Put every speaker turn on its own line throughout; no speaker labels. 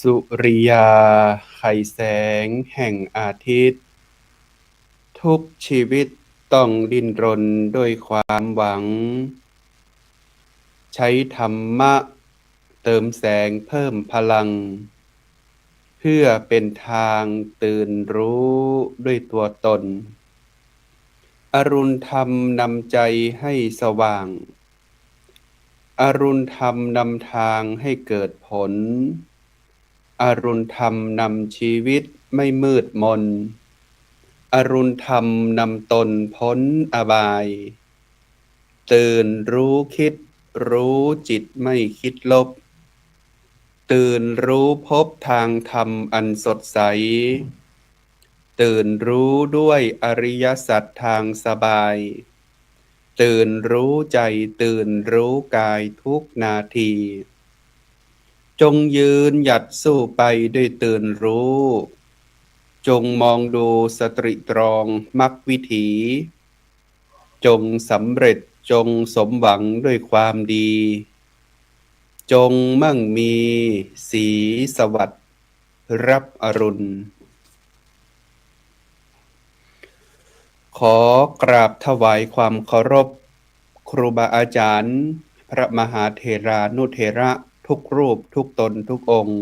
สุริยาไขแสงแห่งอาทิตย์ทุกชีวิตต้องดิ้นรนด้วยความหวังใช้ธรรมะเติมแสงเพิ่มพลังเพื่อเป็นทางตื่นรู้ด้วยตัวตนอรุณธรรมนำใจให้สว่างอรุณธรรมนำทางให้เกิดผลอรุณธรรมนำชีวิตไม่มืดมนอรุณธรรมนำตนพ้นอบายตื่นรู้คิดรู้จิตไม่คิดลบตื่นรู้พบทางธรรมอันสดใสตื่นรู้ด้วยอริยสัจทางสบายตื่นรู้ใจตื่นรู้กายทุกนาทีจงยืนหยัดสู้ไปด้วยตื่นรู้จงมองดูสตริตรองมรรควิถีจงสำเร็จจงสมหวังด้วยความดีจงมั่งมีสีสวัสดิ์รับอรุณขอกราบถวายความเคารพครูบาอาจารย์พระมหาเถรานุเถระทุกรูปทุกตนทุกองค์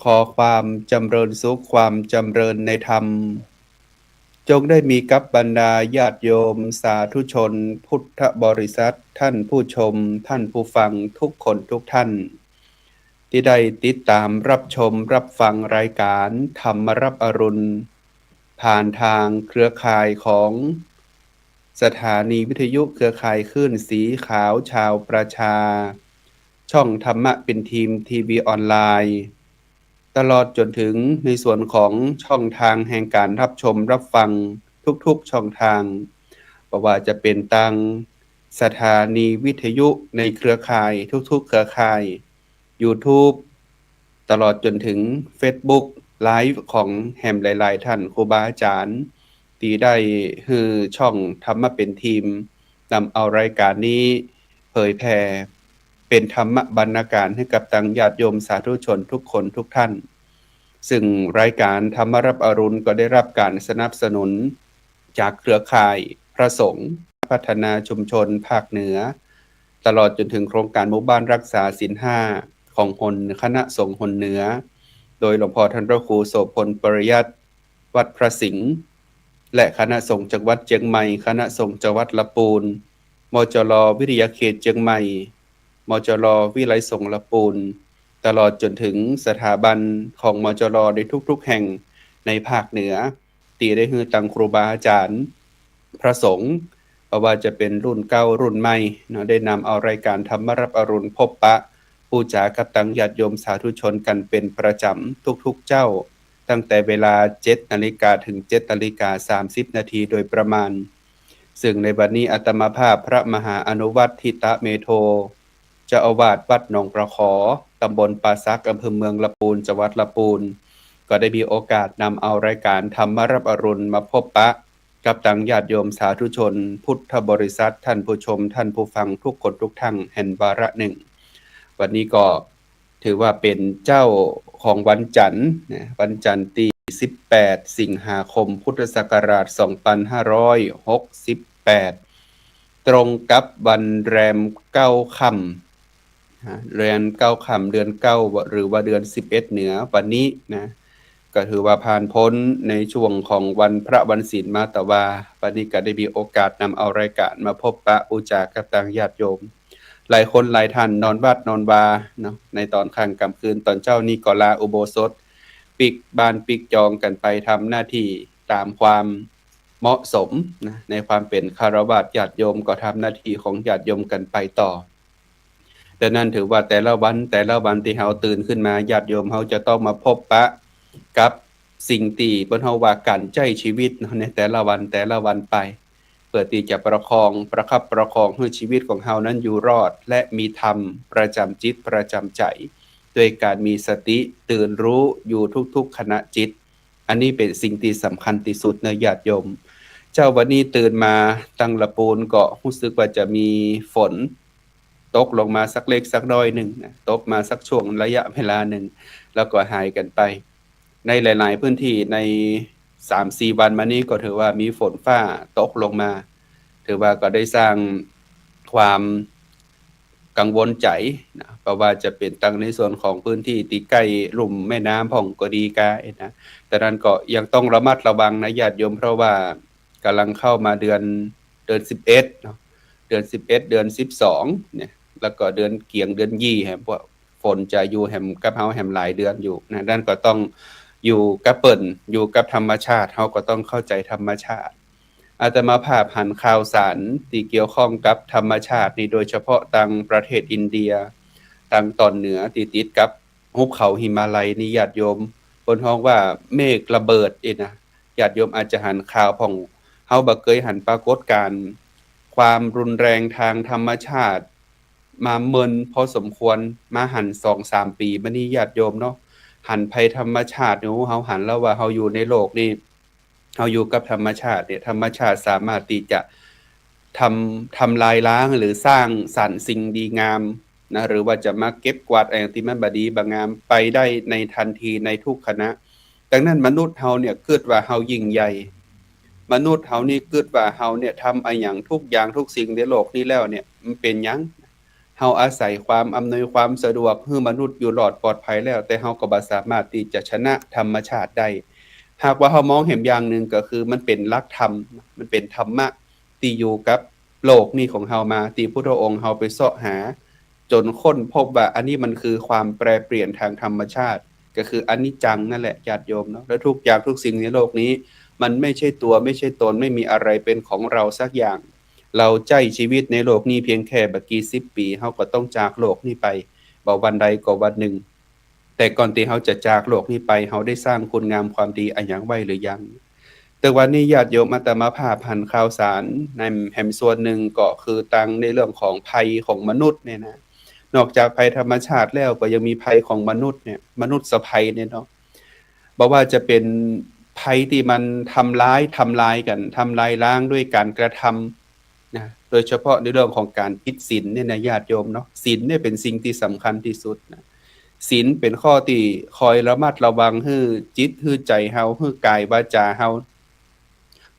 ขอความจำเริญสุขความจำเริญในธรรมจงได้มีกับบรรดาญาติโยมสาธุชนพุทธบริษัทท่านผู้ชมท่านผู้ฟังทุกคนทุกท่านที่ได้ติดตามรับชมรับฟังรายการธรรมรับอรุณผ่านทางเครือข่ายของสถานีวิทยุเครือข่ายคลื่นสีขาวชาวประชาช่องธรรมะเป็นทีมทีวีออนไลน์ตลอดจนถึงในส่วนของช่องทางแห่งการรับชมรับฟังทุกๆช่องทางเพราะว่าจะเป็นทางสถานีวิทยุในเครือข่ายทุกๆเครือข่าย YouTube ตลอดจนถึง Facebook ไลฟ์ของแฮมหลายๆท่านครูบาอาจารย์ที่ได้ฮือช่องธรรมะเป็นทีมนำเอารายการนี้เผยแผ่เป็นธรรมบรรณาการให้กับตังญาติโยมสาธุชนทุกคนทุกท่านซึ่งรายการธรรมรับอรุณก็ได้รับการสนับสนุนจากเครือข่ายพระสงฆ์พัฒนาชุมชนภาคเหนือตลอดจนถึงโครงการหมู่บ้านรักษาศีลห้าของหนคณะสงฆ์หนเหนือโดยหลวงพ่อท่านพระครูโสพลปริยัติวัดพระสิงห์และคณะสงฆ์จังหวัดเชียงใหม่คณะสงฆ์จังหวัดละปูนมจรวิทยาเขตเชียงใหม่มจรวิไลสงฆ์ละปูนตลอดจนถึงสถาบันของมจรในทุกๆแห่งในภาคเหนือตีได้ฮือตังครูบาอาจารย์พระสงฆ์เพราะว่าจะเป็นรุ่นเก่ารุ่นใหม่เนาะได้นำเอารายการธรรมรับอรุณพบปะผู้จากับตังญาติโยมสาธุชนกันเป็นประจำทุกๆเจ้าตั้งแต่เวลา 7 นาฬิกาถึง 7 นาฬิกา 30 นาทีโดยประมาณซึ่งในบัดนี้อาตมาภาพพระมหาอนุวัตทิตะเมโทเจ้าอาวาสวัดหนองประขอตำบลป่าซักอำเภอเมืองละปูนจังหวัดละปูนก็ได้มีโอกาสนำเอารายการธรรมรับอรุณมาพบปะกับตังญาติโยมสาธุชนพุทธบริษัทท่านผู้ชมท่านผู้ฟังทุกคนทุกท่านแห่งวาระหนึ่งวันนี้ก็ถือว่าเป็นเจ้าของวันจันทร์วันจันทร์ที่18 สิงหาคมพุทธศักราช 2568 ตรงกับวันแรม9 ค่ำเดือน9 ค่ำเดือน9หรือว่าเดือน11เหนือวันนี้นะก็ถือว่าผ่านพ้นในช่วงของวันพระวันศีลมาตวาวันนี้ก็ได้มีโอกาสนำเอารายการมาพบปะบูชากับทางญาติโยมหลายคนหลายท่านนอนวัดนอนวาเนาะในตอนค่ำกลางคืนตอนเจ้านี่ก็ลาอุโบสถปิกบ้านปิกจองกันไปทำหน้าที่ตามความเหมาะสมนะในความเป็นคฤหัสถ์ญาติโยมก็ทำหน้าที่ของญาติโยมกันไปต่อดังนั้นถือว่าแต่ละวันที่เฮาตื่นขึ้นมาญาติโยมเฮาจะต้องมาพบปะกับสิ่งที่เพิ่นเฮาว่าการใช้ชีวิตในแต่ละวันไปเพื่อที่จะประคองประคับประคองให้ชีวิตของเฮานั้นอยู่รอดและมีธรรมประจำจิตประจำใจด้วยการมีสติตื่นรู้อยู่ทุกๆขณะจิตอันนี้เป็นสิ่งที่สำคัญที่สุดนะญาติโยมเจ้าวันนี้ตื่นมาตั้งละปูนก็รู้สึกว่าจะมีฝน ตกลงมาสักเล็กสักน้อยหนึ่งนะตกมาสักช่วงระยะเวลาหนึ่งแล้วก็หายกันไปในหลายๆพื้นที่ใน 3-4 วันมานี้ก็ถือว่ามีฝนฟ้าตกลงมาถือว่าก็ได้สร้างความกังวลใจนะเพราะว่าจะเป็นตั้งในส่วนของพื้นที่ที่ใกล้ลุ่มแม่น้ำพ่องก็ดีกานะแต่นั้นก็ยังต้องระมัดระวังนะญาติโยมเพราะว่ากำลังเข้ามาเดือน11เนาะเดือน11เดือน12เนี่ยแล้วก็เดือนเกียงเดือนยี่แฮมพวกฝนจะอยู่แฮมกับเฮาแฮมหลายเดือนอยู่นะด้านก็ต้องอยู่กับเปิ้นอยู่กับธรรมชาติเฮาก็ต้องเข้าใจธรรมชาติอาตมาภาพหันข่าวสารที่เกี่ยวข้องกับธรรมชาตินี่โดยเฉพาะทางประเทศอินเดียทางตอนเหนือที่ติดกับหุบเขาหิมาลัยนี่ญาติโยมเพิ่นฮ้องว่าเมฆระเบิดอีนะญาติโยมอาจจะหันข่าวของเฮาบ่เคยหันปรากฏการณ์ความรุนแรงทางธรรมชาติมาเมินพอสมควรมาหัน 2-3 ปีมานี้ญาติโยมเนาะหันภัยธรรมชาติเนาะเฮาหันแล้วว่าเฮาอยู่ในโลกนี้เฮาอยู่กับธรรมชาติเนี่ยธรรมชาติสามารถที่จะทำลายล้างหรือสร้างสรรค์สิ่งดีงามนะหรือว่าจะมาเก็บกวาดอย่างที่มันบ่ดีบ่งามไปได้ในทันทีในทุกขณะดังนั้นมนุษย์เฮาเนี่ยคิดว่าเฮายิ่งใหญ่มนุษย์เฮานี่คิดว่าเฮาเนี่ยทำอะหยังทุกอย่างทุกสิ่งในโลกนี้แล้วเนี่ยมันเป็นหยังเฮาอาศัยความอำนวยความสะดวกให้มนุษย์อยู่รอดปลอดภัยแล้วแต่เฮาก็บ่สามารถที่จะชนะธรรมชาติได้หากว่าเฮามองเห็นอย่างหนึ่งก็คือมันเป็นหลักธรรมมันเป็นธรรมะที่อยู่กับโลกนี้ของเฮามาที่พุทธองค์เฮาไปเสาะหาจนค้นพบว่าอันนี้มันคือความแปรเปลี่ยนทางธรรมชาติก็คืออนิจจังนั่นแหละญาติโยมเนาะแล้วทุกอย่างทุกสิ่งในโลกนี้มันไม่ใช่ตัวไม่ใช่ตนไม่มีอะไรเป็นของเราสักอย่างเราใช้ชีวิตในโลกนี้เพียงแค่บ่กี่10ปีเฮาก็ต้องจากโลกนี้ไปบ่วันใดก็วันหนึ่งแต่ก่อนที่เฮาจะจากโลกนี้ไปเฮาได้สร้างคุณงามความดีอะหยังไว้หรือยังแต่วันนี้ญาติโยมอาตมาภาพหันข่าวสารในแห่งส่วนหนึ่งก็คือตังในเรื่องของภัยของมนุษย์เนี่ยนะนอกจากภัยธรรมชาติแล้วก็ยังมีภัยของมนุษย์เนี่ยมนุษย์ภัยเนี่ยเนาะบ่ว่าจะเป็นภัยที่มันทำลายกันทำลายล้างด้วยการกระทำนะโดยเฉพาะในเรื่องของการผิดศีลเนี่ยนะญาติโยมเนาะศีลเนี่ยเป็นสิ่งที่สำคัญที่สุดนะศีลเป็นข้อที่คอยระมัดระวังให้จิตให้ใจเฮาให้กายวาจาเฮา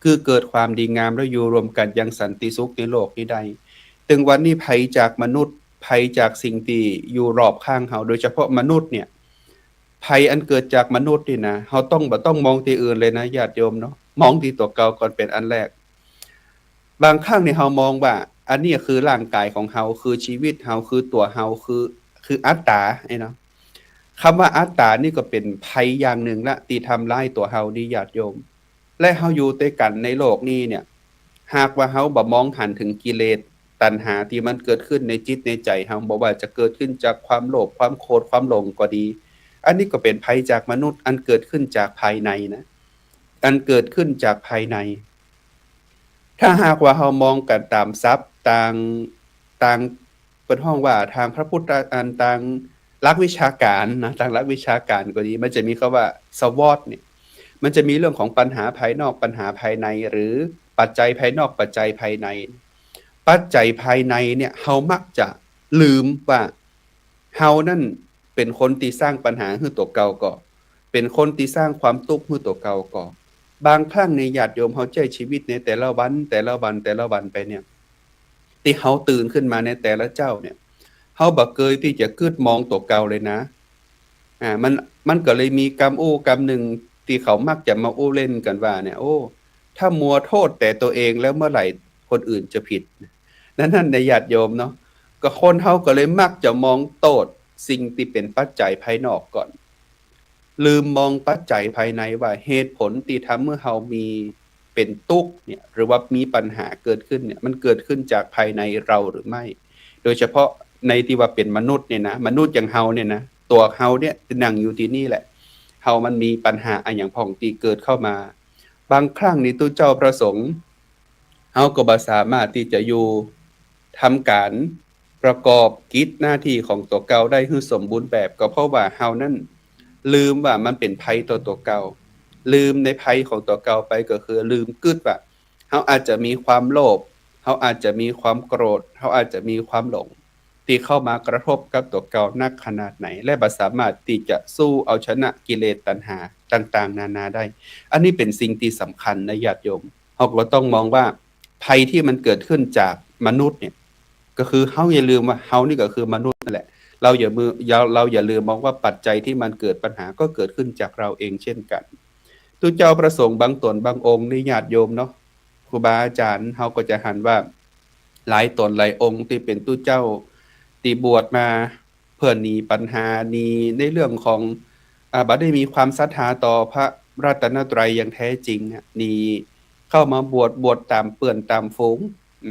คือเกิดความดีงามและอยู่รวมกันอย่างสันติสุขในโลกนี้ได้ถึงวันนี้ภัยจากมนุษย์ภัยจากสิ่งที่อยู่รอบข้างเฮาโดยเฉพาะมนุษย์เนี่ยภัยอันเกิดจากมนุษย์นี่นะเฮาต้องบ่ต้องมองที่อื่นเลยนะญาติโยมเนาะมองที่ตัวเก่าก่อนเป็นอันแรกบางครั้งนี่เฮามองว่าอันนี้คือร่างกายของเฮาคือชีวิตเฮาคือตัวเฮาคืออัตตาไอ้เนาะคำว่าอัตตานี่ก็เป็นภัยอย่างหนึ่งละที่ทำร้ายตัวเฮานี่ญาติโยมและเฮาอยู่ด้วยกันในโลกนี้เนี่ยหากว่าเฮาบ่มองหันถึงกิเลสตัณหาที่มันเกิดขึ้นในจิตในใจเฮาบ่ว่าจะเกิดขึ้นจากความโลภความโกรธความหลงก็ดีอันนี้ก็เป็นภัยจากมนุษย์อันเกิดขึ้นจากภายในนะอันเกิดขึ้นจากภายในถ้าหากว่าเฮามองกันตามศัพท์ต่างเพิ่นฮ้องว่าทางพระพุทธอันต่างหลักวิชาการนะทางหลักวิชาการก็ดีมันจะมีคำว่า SWOT เนี่ยมันจะมีเรื่องของปัญหาภายนอกปัญหาภายในหรือปัจจัยภายนอกปัจจัยภายในปัจจัยภายในเนี่ยเฮามักจะลืมว่าเฮานั่นเป็นคนที่สร้างปัญหาให้ตัวเก่าก่อเป็นคนที่สร้างความทุกข์ให้ตัวเก่าก่อบางครั้งในญาติโยมเฮาใช้ชีวิตในแต่ละวันไปเนี่ยที่เฮาตื่นขึ้นมาในแต่ละเจ้าเนี่ยเฮาบ่เคยที่จะคิดมองตัวเก่าเลยนะมันก็เลยมีกรรมอู้กรรมหนึ่งที่เขามักจะมาอู้เล่นกันว่าเนี่ยโอ้ถ้ามัวโทษแต่ตัวเองแล้วเมื่อไหร่คนอื่นจะผิดนั่นในญาติโยมเนาะก็คนเฮาก็เลยมักจะมองโทษสิ่งที่เป็นปัจจัยภายนอกก่อนลืมมองปัจจัยภายในว่าเหตุผลที่ทำเมื่อเฮามีเป็นทุกข์เนี่ยหรือว่ามีปัญหาเกิดขึ้นเนี่ยมันเกิดขึ้นจากภายในเราหรือไม่โดยเฉพาะในที่ว่าเป็นมนุษย์เนี่ยนะมนุษย์อย่างเฮาเนี่ยนะตัวเฮาเนี่ยนั่งอยู่ที่นี่แหละเฮามันมีปัญหาอะหยังพ้องที่เกิดเข้ามาบางครั้งนี่ตู้เจ้าประสงค์เฮาก็บ่สามารถที่จะอยู่ทำการประกอบกิจหน้าที่ของตัวเก่าได้ให้สมบูรณ์แบบก็เพราะว่าเฮานั้นลืมว่ามันเป็นภัยต่อตัวเก่าลืมในภัยของตัวเก่าไปก็คือลืมกึดว่าเฮาอาจจะมีความโลภเฮาอาจจะมีความโกรธเฮาอาจจะมีความหลง ที่เข้ามากระทบกับตัวเก่านักขนาดไหนและบ่สามารถที่จะสู้เอาชนะกิเลสตัณหาต่างๆนานาได้อันนี้เป็นสิ่งที่สำคัญนะญาติโยมเราก็ต้องมองว่าภัยที่มันเกิดขึ้นจากมนุษย์เนี่ยก็คือเฮาอย่าลืมว่าเฮานี่ก็คือมนุษย์นั่นแหละเราอย่าลืมมองว่าปัจจัยที่มันเกิดปัญหาก็เกิดขึ้นจากเราเองเช่นกันตุเจ้าประสงค์บางตนบางองค์นี่ญาติโยมเนาะครูบาอาจารย์เฮาก็จะหันว่าหลายตนหลายองค์ที่เป็นตุเจ้าที่บวชมาเพื่อหนีปัญหาหนีในเรื่องของบ่ได้มีความศรัทธาต่อพระรัตนตรัยอย่างแท้จริงหนีเข้ามาบวชตามเปื้อนตามฝูง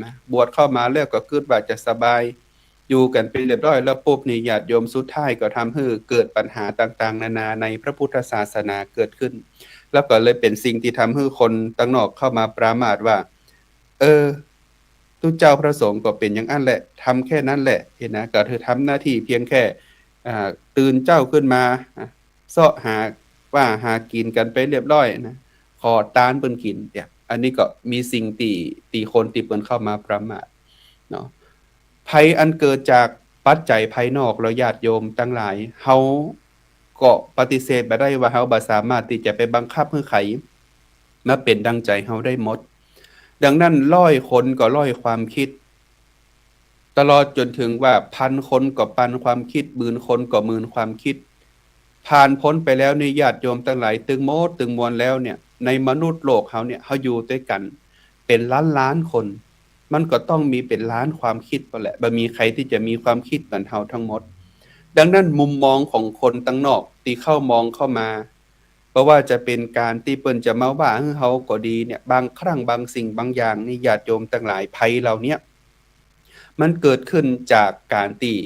นะบวชเข้ามาแล้วก็คิดว่าจะสบายอยู่กันเป็นเรียบร้อยแล้วปุ๊บนี่ญาติโยมสุดท้ายก็ทำให้เกิดปัญหาต่างๆนานาในพระพุทธศาสนาเกิดขึ้นแล้วก็เลยเป็นสิ่งที่ทำให้คนต่างนอกเข้ามาปรามาสว่าตุเจ้าพระสงฆ์ก็เป็นอย่างนั้นแหละทำแค่นั้นแหละเห็นนะก็เธอทำหน้าที่เพียงแค่ตื่นเจ้าขึ้นมาเสาะหากินกันไปเรียบร้อยนะขอตานเปิ้นกินเนี่ยอันนี้ก็มีสิ่งตีคนที่เปิ้นเข้ามาประมาทเนาะภัยอันเกิดจากปัจจัยภายนอกแล้วญาติโยมทั้งหลายเฮาก็ปฏิเสธบ่ได้ว่าเฮาบ่สามารถที่จะไปบังคับให้ไขมาเป็นดังใจเฮาได้หมดดังนั้น100คนก็100ความคิดตลอดจนถึงว่า1,000คนก็พันความคิดหมื่นคนก็หมื่นความคิดผ่านพ้นไปแล้วนี่ญาติโยมทั้งหลายตึงโมดตึงมวลแล้วเนี่ยในมนุษย์โลกเฮาเนี่ยเฮาอยู่ด้วยกันเป็นล้านๆคนมันก็ต้องมีเป็นล้านความคิดบ่แหละบ่มีใครที่จะมีความคิดเหมือนเฮาทั้งหมดดังนั้นมุมมองของคนต่างนอกที่เข้ามองเข้ามาเพราะว่าจะเป็นการที่เปิ้นจะมาว่าเฮาก็ดีเนี่ยบางครั้งบางสิ่งบางอย่างนี่ญาติโยมทั้งหลายภัยเหล่าเนี้ยมันเกิดขึ้นจากการที่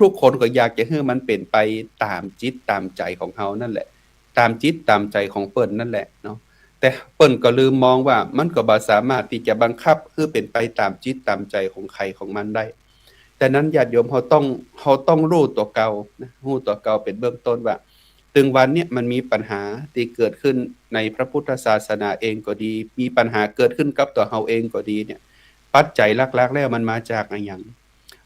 ทุกๆคนก็อยากจะให้มันเป็นไปตามจิตตามใจของเฮานั่นแหละตามจิตตามใจของเปิ้นนั่นแหละเนาะแต่เปิ้นก็ลืมมองว่ามันก็บ่สามารถที่จะบังคับให้เป็นไปตามจิตตามใจของใครของมันได้แต่นั้นญาติโยมเฮาต้องรู้ตัวเก่านะรู้ตัวเก่าเป็นเบื้องต้นว่าถึงวันเนี้ยมันมีปัญหาที่เกิดขึ้นในพระพุทธศาสนาเองก็ดีมีปัญหาเกิดขึ้นกับตัวเฮาเองก็ดีเนี่ยปัจจัยหลักๆแล้วมันมาจากอะหยัง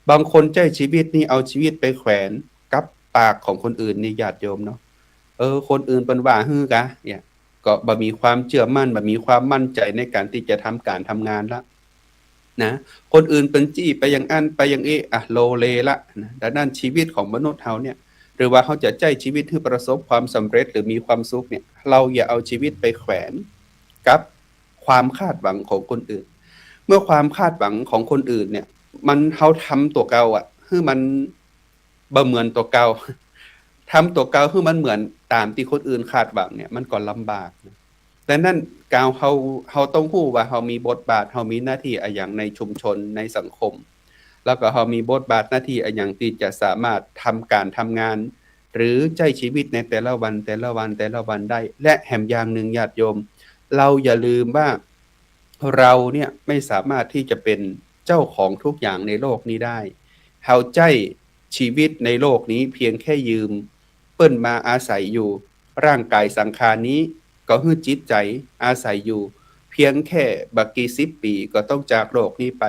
บางคนใช้ชีวิตนี่เอาชีวิตไปแขวนกับปากของคนอื่นนี่ญาติโยมเนาะคนอื่นเปิ้นว่าฮือกะเนี่ยก็บ่มีความเชื่อมั่นบ่มีความมั่นใจในการที่จะทำการทำงานแล้วนะคนอื่นเปิ้นจี้ไปอย่างอั้นไปอย่างนี้โลเลละนะดังนั้นชีวิตของมนุษย์เฮาเนี่ยหรือว่าเฮาจะใช้ชีวิตให้ประสบความสำเร็จหรือมีความสุขเนี่ยเราอย่าเอาชีวิตไปแขวนกับความคาดหวังของคนอื่นเมื่อความคาดหวังของคนอื่นเนี่ยมันเฮาทำตัวเก่าให้มันบ่เหมือนตัวเก่าทำตัวเก่าให้มันเหมือนตามที่คนอื่นคาดหวังเนี่ยมันก็ลำบากนะดังนั้นการเฮาต้องรู้ว่าเฮามีบทบาทเฮามีหน้าที่อะหยังในชุมชนในสังคมแล้วก็เฮามีบทบาทหน้าที่อะหยังที่จะสามารถทำการทำงานหรือใช้ชีวิตในแต่ละวันได้และแถมอย่างหนึ่งญาติโยมเราอย่าลืมว่าเราเนี่ยไม่สามารถที่จะเป็นเจ้าของทุกอย่างในโลกนี้ได้เฮาใช้ชีวิตในโลกนี้เพียงแค่ยืมเปิ้นมาอาศัยอยู่ร่างกายสังขารนี้ก็คือจิตใจอาศัยอยู่เพียงแค่บักกี่10ปีก็ต้องจากโลกนี้ไป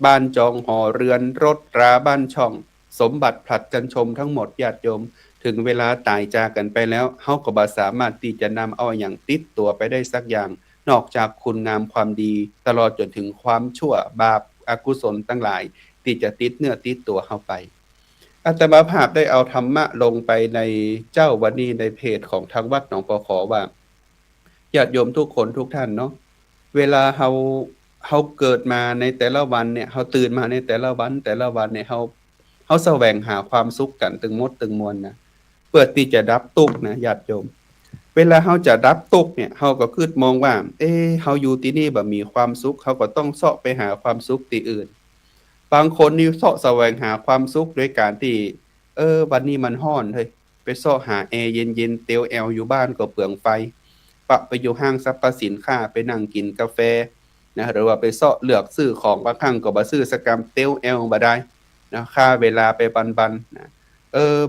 บ้านจองหอเรือนรถราบ้านช่องสมบัติผลัดกันชมทั้งหมดญาติโยมถึงเวลาตายจากกันไปแล้วเฮาก็บ่สามารถที่จะนำเอาหยังติดตัวไปได้สักอย่างนอกจากคุณงามความดีตลอดจนถึงความชั่วบาปอกุศลทั้งหลายที่จะติดเนื้อติดตัวเฮาไปอาตมาภาพได้เอาธรรมะลงไปในเจ้าวันนี้ในเพจของทางวัดหนองปอขอว่าญาติโยมทุกคนทุกท่านเนาะเวลาเฮาเกิดมาในแต่ละวันเนี่ยเฮาตื่นมาในแต่ละวันเนี่ยเฮาแสวงหาความสุขกันตึงมดตึงมวลนะเพื่อที่จะดับทุกข์นะญาติโยมเวลาเฮาจะดับทุกข์เนี่ยเฮาก็คิดมองว่าเฮาอยู่ที่นี่บ่มีความสุขเฮาก็ต้องเสาะไปหาความสุขที่อื่นบางคนนี่เสาะแสวงหาความสุขด้วยการที่วันนี้มันร้อนเฮ้ยไปเสาะหาแอร์เย็นๆเตียวแอวอยู่บ้านก็เปลืองไฟไปอยู่ห้างสรรพสินค้าไปนั่งกินกาแฟนะหรือว่าไปเสาะเลือกซื้อของบางครั้งก็บ่ซื้อสักกำเตียวแอวบ่ได้นะค่าเวลาไปปันๆนะ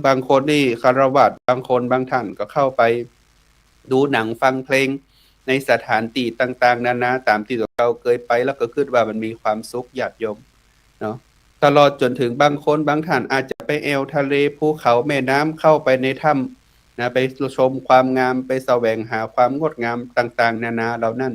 บางคนนี่ฆราวาสบางคนบางท่านก็เข้าไปดูหนังฟังเพลงในสถานที่ต่างๆนานาตามที่ตัวเราเคยไปแล้วก็คิดว่ามันมีความสุขญาติโยมเนาะ ตลอดจนถึงบางคนบางท่านอาจจะไปแอวทะเลภูเขาแม่น้ำเข้าไปในถ้ำนะไปชมความงามไปแสวงหาความงดงามต่างๆนานาเหล่านั้น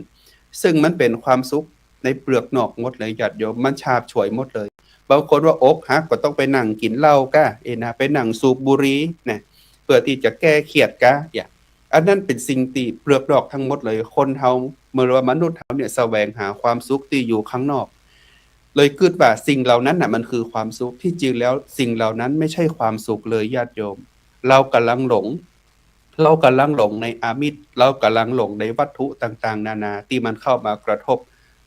ซึ่งมันเป็นความสุขในเปลือกนอกหมดเลยญาติโยมมันฉาบฉวยหมดเลยบางคนว่าอกหักก็ต้องไปนั่งกินเหล้ากะนะไปนั่งสูบบุหรี่นะเพื่อที่จะแก้เครียดกะอย่างอันนั้นเป็นสิ่งที่เปลือกนอกทั้งหมดเลยคนเฮาเมื่อว่ามนุษย์เฮาเนี่ยแสวงหาความสุขที่อยู่ข้างนอกเลยคิดว่าสิ่งเหล่านั้นน่ะมันคือความสุขที่จริงแล้วสิ่งเหล่านั้นไม่ใช่ความสุขเลยญาติโยมเรากำลังหลงในอามิตรเรากำลังหลงในวัตถุต่างๆนานาที่มันเข้ามากระทบ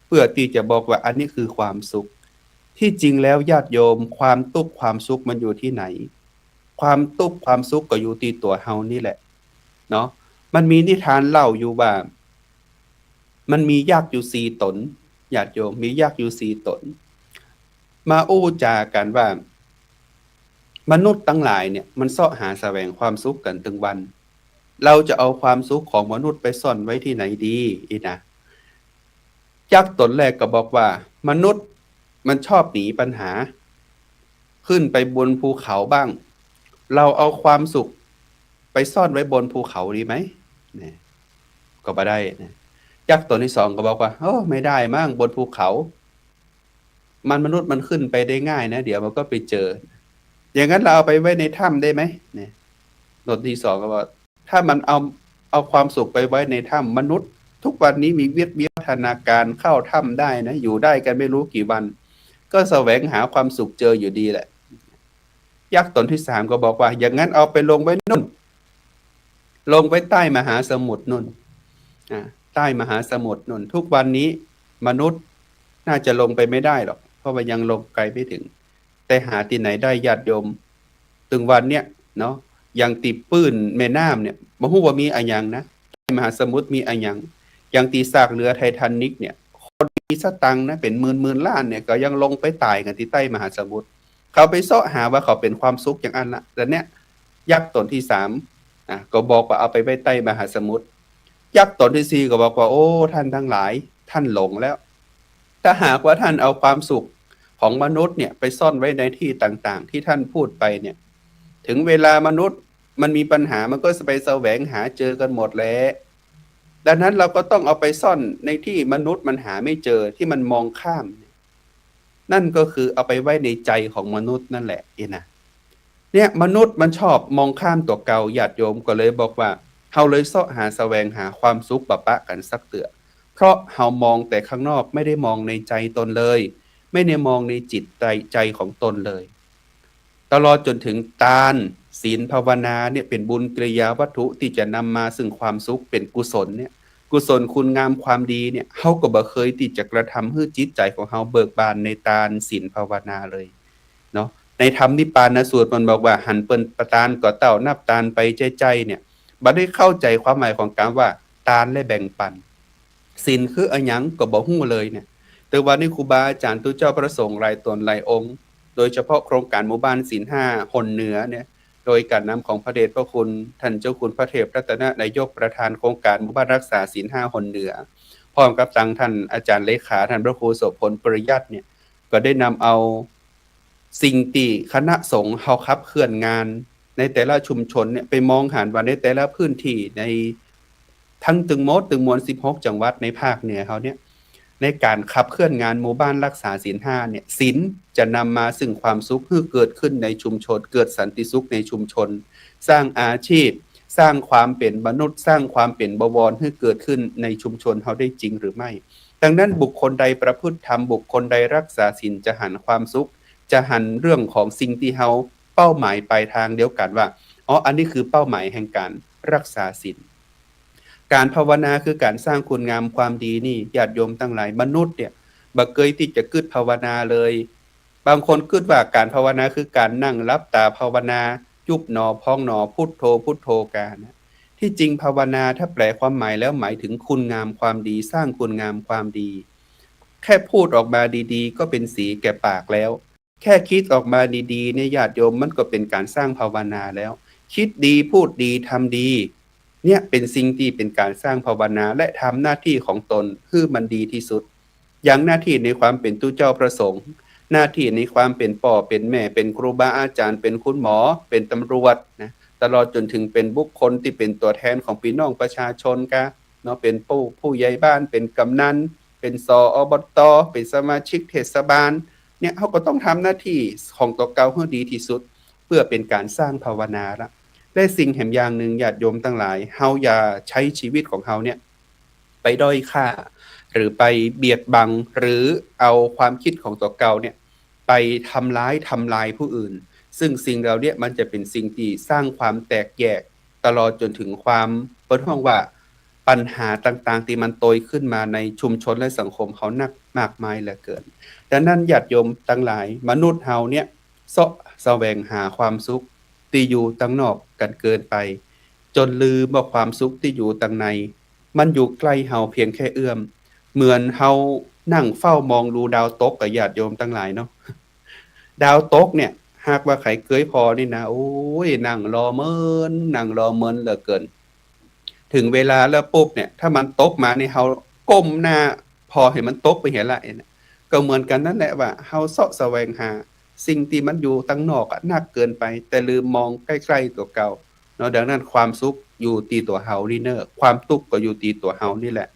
เพื่อที่จะบอกว่าอันนี้คือความสุขที่จริงแล้วญาติโยมความทุกข์ความสุขมันอยู่ที่ไหนความทุกข์ความสุขก็อยู่ที่ตัวเฮานี่แหละเนาะมันมีนิทานเล่าอยู่ว่ามันมียักษ์อยู่4 ตนญาติโยมมียักษ์อยู่4 ตนมาอู้จากันว่ามนุษย์ทั้งหลายเนี่ยมันเสาะหาแสวงความสุขกันถึงวันเราจะเอาความสุขของมนุษย์ไปซ่อนไว้ที่ไหนดีนะยักษ์ตนแรกก็บอกว่ามนุษย์มันชอบหนีปัญหาขึ้นไปบนภูเขาบ้างเราเอาความสุขไปซ่อนไว้บนภูเขาดีไหมเนี่ยก็บ่ได้นะยักษ์ตนที่2ก็บอกว่าโอ้ไม่ได้มั่งบนภูเขามนุษย์มันขึ้นไปได้ง่ายนะเดี๋ยวมันก็ไปเจออย่างนั้นเราเอาไปไว้ในถ้ำได้ไหมเนี่ยตนที่2ก็บอกถ้ามันเอาความสุขไปไว้ในถ้ำมนุษย์ทุกวันนี้มีวิวัฒนาการเข้าถ้ำได้นะอยู่ได้กันไม่รู้กี่วันก็แสวงหาความสุขเจออยู่ดีแหละยักษ์ตนที่3ก็บอกว่าอย่างนั้นเอาไปลงไว้นู่นลงไว้ใต้มหาสมุทรนู่นใต้มหาสมุทรนู่นทุกวันนี้มนุษย์น่าจะลงไปไม่ได้หรอกเพราะว่ายังลงไกลไม่ถึงแต่หาที่ไหนได้ญาติโยมถึงวันเนี้ยเนาะอย่างติปื้นแม่น้ำเนี่ยบ่ฮู้ว่ามีอะหยังนะมหาสมุทรมีอะหยังอย่างตีซากเรือไททานิกเนี่ยคนมีสตังค์นะเป็นหมื่นล้านเนี่ยก็ยังลงไปตายกันที่ใต้มหาสมุทรเขาไปเสาะหาว่าเขาเป็นความสุขอย่างอันละแต่เนี้ยยักษ์ตนที่3ก็บอกว่าเอาไปไว้ใต้มหาสมุทรยักษ์ตนที่4ก็บอกว่าโอ้ท่านทั้งหลายท่านหลงแล้วถ้าหากว่าท่านเอาความสุขของมนุษย์เนี่ยไปซ่อนไว้ในที่ต่างๆที่ท่านพูดไปเนี่ยถึงเวลามนุษย์มันมีปัญหามันก็ไปแสวงหาเจอกันหมดแล้วดังนั้นเราก็ต้องเอาไปซ่อนในที่มนุษย์มันหาไม่เจอที่มันมองข้ามนั่นก็คือเอาไปไว้ในใจของมนุษย์นั่นแหละนะเนี่ยมนุษย์มันชอบมองข้ามตัวเก่าญาติโยมก็เลยบอกว่าเฮาเลยเสาะหาแสวงหาความสุขปะกันสักเตือเพราะเฮามองแต่ข้างนอกไม่ได้มองในใจตนเลยไม่ได้มองในจิตใจของตนเลยตลอดจนถึงทานศีลภาวนาเนี่ยเป็นบุญกิริยาวัตถุที่จะนำมาซึ่งความสุขเป็นกุศลเนี่ยกุศลคุณงามความดีเนี่ยเฮาก็บ่เคยที่จะกระทำให้จิตใจของเฮาเบิกบานในทานศีลภาวนาเลยเนาะในธรรมนิพพานสูตรมันบอกว่าหันเปิ้นประทานก็เต้านับทานไปใจเนี่ยบ่ได้เข้าใจความหมายของการว่าทานและแบ่งปันศีลคืออะหยังก็บ่ฮู้เลยเนี่ยแต่ว่านี่ครูบาอาจารย์ทุกเจ้าประสงค์หลายตนหลายองค์โดยเฉพาะโครงการหมู่บ้านศีล5หนเหนือเนี่ยโดยการนำของพระเดชพระคุณท่านเจ้าคุณพระเทพรัตนนายกประธานโครงการหมู่บ้านรักษาศีล5หนเหนือพร้อมกับทางท่านอาจารย์เลขาท่านพระครูโสพลปริยัติเนี่ยก็ได้นำเอาสิ่งที่คณะสงฆ์เฮาขับเคลื่อนงานในแต่ละชุมชนเนี่ยไปมองหาว่าในแต่ละพื้นที่ในทั้งตึงมวล16จังหวัดในภาคเหนือเฮาเนี่ยในการขับเคลื่อนงานหมู่บ้านรักษาศีล5เนี่ยศีลจะนำมาซึ่งความสุขให้เกิดขึ้นในชุมชนเกิดสันติสุขในชุมชนสร้างอาชีพสร้างความเป็นมนุษย์สร้างความเป็นบวรให้เกิดขึ้นในชุมชนเฮาได้จริงหรือไม่ดังนั้นบุคคลใดประพฤติธรรมบุคคลใดรักษาศีลจะหันความสุขจะหันเรื่องของสิ่งที่เฮาเป้าหมายปลายทางเดียวกันว่าอันนี้คือเป้าหมายแห่งการรักษาศีลการภาวนาคือการสร้างคุณงามความดีนี่ญาติโยมทั้งหลายมนุษย์เนี่ยบ่เคยที่จะคิดภาวนาเลยบางคนคิดว่าการภาวนาคือการนั่งหลับตาภาวนายุบหนอพองหนอพุทโธกันนะที่จริงภาวนาถ้าแปลความหมายแล้วหมายถึงคุณงามความดีสร้างคุณงามความดีแค่พูดออกมาดีๆก็เป็นสีแก่ปากแล้วแค่คิดออกมาดีๆเนี่ยญาติโยมมันก็เป็นการสร้างภาวนาแล้วคิดดีพูดดีทำดีเนี่ยเป็นสิ่งที่เป็นการสร้างภาวนาและทำหน้าที่ของตนให้มันดีที่สุดอย่างหน้าที่ในความเป็นตู้เจ้าประสงค์ หน้าที่ในความเป็นพ่อเป็นแม่เป็นครูบาอาจารย์เป็นคุณหมอเป็นตำรวจนะตลอดจนถึงเป็นบุคคลที่เป็นตัวแทนของพี่น้องประชาชนกะเนาะเป็นผู้ใหญ่บ้านเป็นกำนันเป็นสอบตเป็นสมาชิกเทศบาลเนี่ยเขาก็ต้องทำหน้าที่ของตัวเก่าให้ดีที่สุดเพื่อเป็นการสร้างภาวนาละและสิ่งแห่งอย่างหนึ่งญาติโยมทั้งหลายเฮาอย่าใช้ชีวิตของเฮาเนี่ยไปด้อยค่าหรือไปเบียดบังหรือเอาความคิดของตัวเก่าเนี่ยไปทำลายผู้อื่นซึ่งสิ่งเราเนี่ยมันจะเป็นสิ่งที่สร้างความแตกแยกตลอดจนถึงความเปิดห้องว่าปัญหาต่างๆที่มันโตยขึ้นมาในชุมชนและสังคมเขานักมากมายเหลือเกินดังนั้นญาติโยมทั้งหลายมนุษย์เฮาเนี่ยเสาะแสวงหาความสุขที่อยู่ตั้งนอกกันเกินไปจนลืมว่าความสุขที่อยู่ตั้งในมันอยู่ใกล้เฮาเพียงแค่เอื้อมเหมือนเฮานั่งเฝ้ามองดูดาวตกกับญาติโยมทั้งหลายเนาะดาวตกเนี่ยหากว่าใครเคยพอนี่นะโอ้ยนั่งรอเมินเหลือเกินถึงเวลาแล้วปุ๊บเนี่ยถ้ามันตกมาในเฮาก้มหน้าพอเห็นมันตกไปเห็นละเนี่ยก็เหมือนกันนั่นแหละว่าเฮาเสาะแสวงหาสิ่งที่มันอยู่ตั้งนอกอะนักเกินไปแต่ลืมมองใกล้ๆตัวเก่าเนาะดังนั้นความสุขอยู่ที่ตัวเฮานี่เนอะความทุกข์ก็อยู่ที่ตัวเฮานี่แหละ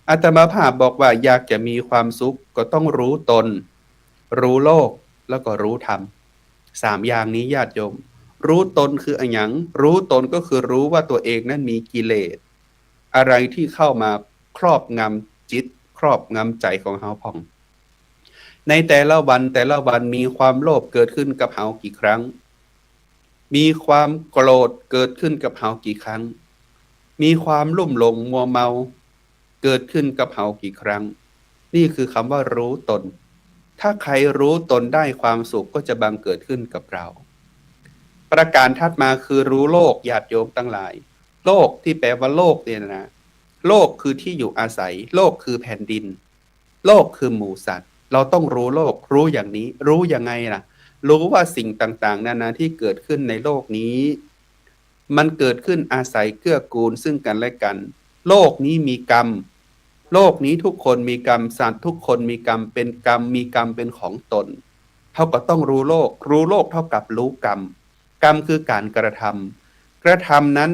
อาตมาภาพบอกว่าอยากจะมีความสุขก็ต้องรู้ตนรู้โลกแล้วก็รู้ธรรม3อย่างนี้ญาติโยมรู้ตนคืออะไรหยังรู้ตนก็คือรู้ว่าตัวเองนั้นมีกิเลสอะไรที่เข้ามาครอบงำจิตครอบงำใจของเฮาพ่องในแต่ละวันมีความโลภเกิดขึ้นกับเฮากี่ครั้งมีความโกรธเกิดขึ้นกับเฮากี่ครั้งมีความลุ่มหลงมัวเมาเกิดขึ้นกับเฮากี่ครั้งนี่คือคำว่ารู้ตนถ้าใครรู้ตนได้ความสุขก็จะบังเกิดขึ้นกับเราประการถัดมาคือรู้โลกญาติโยมทั้งหลายโลกที่แปลว่าโลกเนี่ยนะโลกคือที่อยู่อาศัยโลกคือแผ่นดินโลกคือหมู่สัตว์เราต้องรู้โลกรู้อย่างนี้รู้ยังไงล่ะรู้ว่าสิ่งต่างๆนานาที่เกิดขึ้นในโลกนี้มันเกิดขึ้นอาศัยเกื้อกูลซึ่งกันและกันโลกนี้มีกรรมโลกนี้ทุกคนมีกรรมสัตว์ทุกคนมีกรรมเป็นกรรมมีกรรมเป็นของตนเท่ากับต้องรู้โลกรู้โลกเท่ากับรู้กรรมกรรมคือการกระทำกระทำนั้น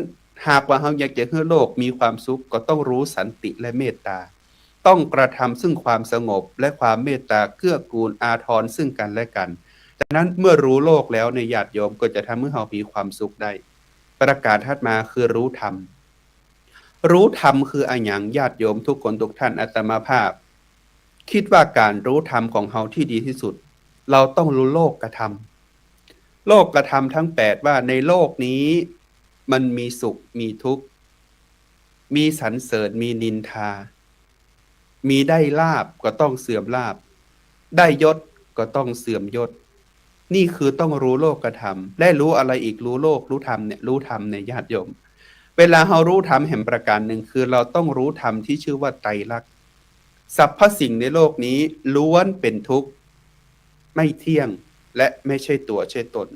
หากว่าเราอยากจะให้โลกมีความสุขก็ต้องรู้สันติและเมตตาต้องกระทำซึ่งความสงบและความเมตตาเกื้อกูลอาทรซึ่งกันและกันดังนั้นเมื่อรู้โลกแล้วในญาติโยมก็จะทำให้เรามีความสุขได้ประกาศถัดมาคือรู้ธรรมรู้ธรรมคืออะไรอย่างญาติโยมทุกคนทุกท่านอาตมาภาพคิดว่าการรู้ธรรมของเราที่ดีที่สุดเราต้องรู้โลกกระทำโลกกระทำทั้ง8ว่าในโลกนี้มันมีสุขมีทุกข์มีสรรเสริญมีนินทามีได้ลาภก็ต้องเสื่อมลาภได้ยศก็ต้องเสื่อมยศนี่คือต้องรู้โลกกระทำและรู้อะไรอีกรู้โลกรู้ธรรมเนี่ยรู้ธรรมในญาติโยมเวลาเรารู้ธรรมแห่งประการหนึ่งคือเราต้องรู้ธรรมที่ชื่อว่าไตรลักษณ์สรรพสิ่งในโลกนี้ล้วนเป็นทุกข์ไม่เที่ยงและไม่ใช่ตัวใช่ตน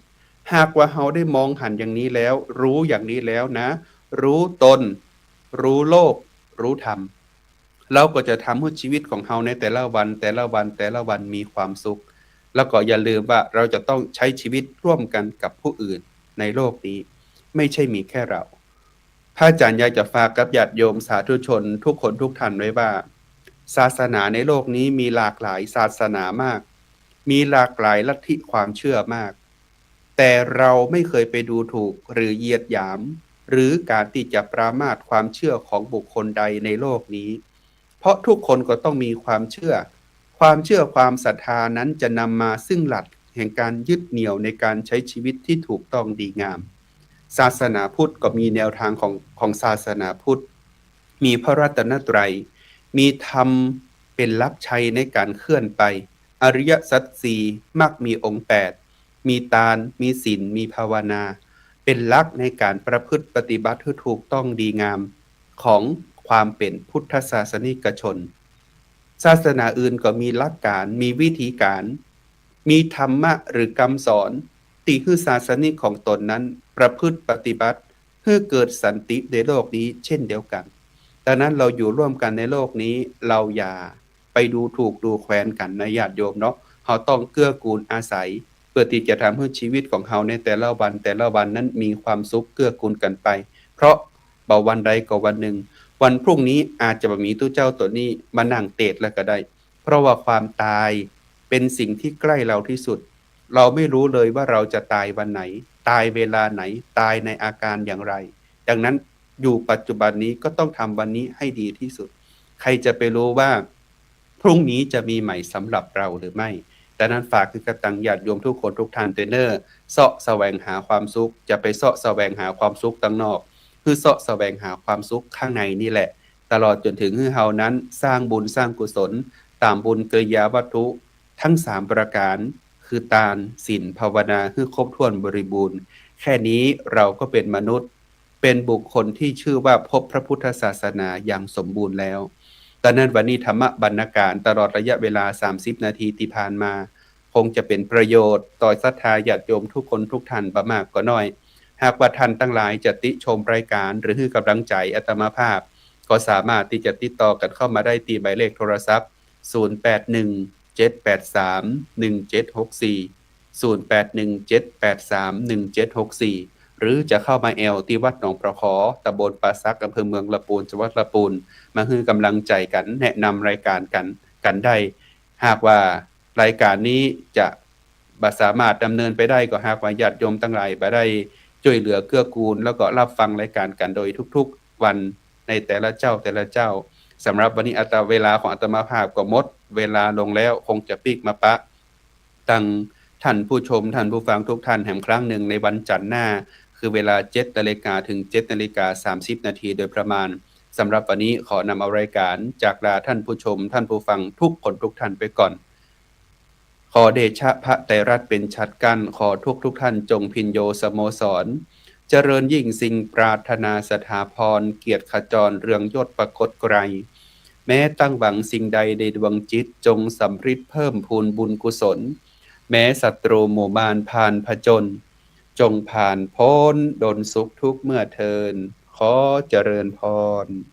หากว่าเราได้มองหันอย่างนี้แล้วรู้อย่างนี้แล้วนะรู้ตนรู้โลกรู้ธรรมเราก็จะทำให้ชีวิตของเราในแต่ละวันมีความสุขแล้วก็อย่าลืมว่าเราจะต้องใช้ชีวิตร่วมกันกับผู้อื่นในโลกนี้ไม่ใช่มีแค่เราพระอาจารย์อยากจะฝากกับญาติโยมสาธุชนทุกคนทุกท่านไว้ว่าศาสนาในโลกนี้มีหลากหลายศาสนามากมีหลากหลายลัทธิความเชื่อมากแต่เราไม่เคยไปดูถูกหรือเหยียดหยามหรือการที่จะปรามาสความเชื่อของบุคคลใดในโลกนี้เพราะทุกคนก็ต้องมีความเชื่อความศรัทธานั้นจะนำมาซึ่งหลักแห่งการยึดเหนี่ยวในการใช้ชีวิตที่ถูกต้องดีงามศาสนาพุทธก็มีแนวทางของศาสนาพุทธมีพระรัตนตรัยมีธรรมเป็นหลักชัยในการเคลื่อนไปอริยสัจสี่มรรคมีองค์8มีทานมีศีลมีภาวนาเป็นหลักในการประพฤติปฏิบัติที่ถูกต้องดีงามของความเป็นพุทธศาสนิกชนศาสนาอื่นก็มีหลักการมีวิธีการมีธรรมะหรือกรรมสอนที่คือศาสนิกของตนนั้นประพฤติปฏิบัติเพื่อเกิดสันติในโลกนี้เช่นเดียวกันดังนั้นเราอยู่ร่วมกันในโลกนี้เราอย่าไปดูถูกดูแคลนกันนะญาติโยมเนาะ เราต้องเกื้อกูลอาศัยเพื่อที่จะทำให้ชีวิตของเราในแต่ละวันนั้นมีความสุขเกื้อกูลกันไปเพราะบ่วันใดก็วันหนึ่งวันพรุ่งนี้อาจจะบ่มีตู้เจ้าตัวนี้มานั่งเตดแล้วก็ได้เพราะว่าความตายเป็นสิ่งที่ใกล้เราที่สุดเราไม่รู้เลยว่าเราจะตายวันไหนตายเวลาไหนตายในอาการอย่างไรดังนั้นอยู่ปัจจุบันนี้ก็ต้องทำวันนี้ให้ดีที่สุดใครจะไปรู้ว่าพรุ่งนี้จะมีใหม่สำหรับเราหรือไม่ดังนั้นฝากคือกตังญาติโยมทุกคนทุกท่านเนอร์เสาะแสวงหาความสุขจะไปเสาะแสวงหาความสุขตั้งนอกคือเสาะแสวงหาความสุขข้างในนี่แหละตลอดจนถึงให้เฮานั้นสร้างบุญสร้างกุศลตามบุญกริยาวัตถุทั้ง3ประการคือทานศีลภาวนาคือครบถ้วนบริบูรณ์แค่นี้เราก็เป็นมนุษย์เป็นบุคคลที่ชื่อว่าพบพระพุทธศาสนาอย่างสมบูรณ์แล้วตอนนั้นวันนี้ธรรมบรรณาการตลอดระยะเวลา30นาทีที่ผ่านมาคงจะเป็นประโยชน์ต่อศรัทธาญาติโยมทุกคนทุกท่านบ่มากก็น้อยหากว่าท่านทั้งหลายจะติชมรายการหรือให้กำลังใจอาตมาภาพก็สามารถที่จะติดต่อกันเข้ามาได้ที่หมายเลขโทรศัพท์0817831764 หรือจะเข้ามาแอลที่วัดหนองประขอตำบลป่าซักอำเภอเมืองละปูนจังหวัดละปูนมาให้กำลังใจกันแนะนำรายการกันได้หากว่ารายการนี้จะบ่สามารถดำเนินไปได้ก็หากว่าญาติโยมทั้งหลายบ่ได้ช่วยเหลือเกื้อกูลแล้วก็รับฟังรายการกันโดยทุกๆวันในแต่ละเจ้าสำหรับวันนี้เวลาของอาตมาภาพก็หมดเวลาลงแล้วคงจะปิกมาปะตั้งท่านผู้ชมท่านผู้ฟังทุกท่านแห่งครั้งหนึ่งในวันจันทร์หน้าคือเวลา 7:00 นถึง 7:30 นโดยประมาณสำหรับวันนี้ขอนำเอารายการจากลาท่านผู้ชมท่านผู้ฟังทุกคนทุกท่านไปก่อนขอเดชะพระไตรรัตน์เป็นชัดกั้นขอทุกท่านจงพินโยสโมสรเจริญยิ่งสิ่งปรารถนาสถาพรเกียรติขจรเรืองยศประคตไกรแม้ตั้งหวังสิ่งใดในดวงจิตจงสำฤทธิ์เพิ่มพูนบุญกุศลแม้ศัตรูหมู่มารผ่านผจญจงผ่านพ้นดลสุขทุกเมื่อเทินขอเจริญพร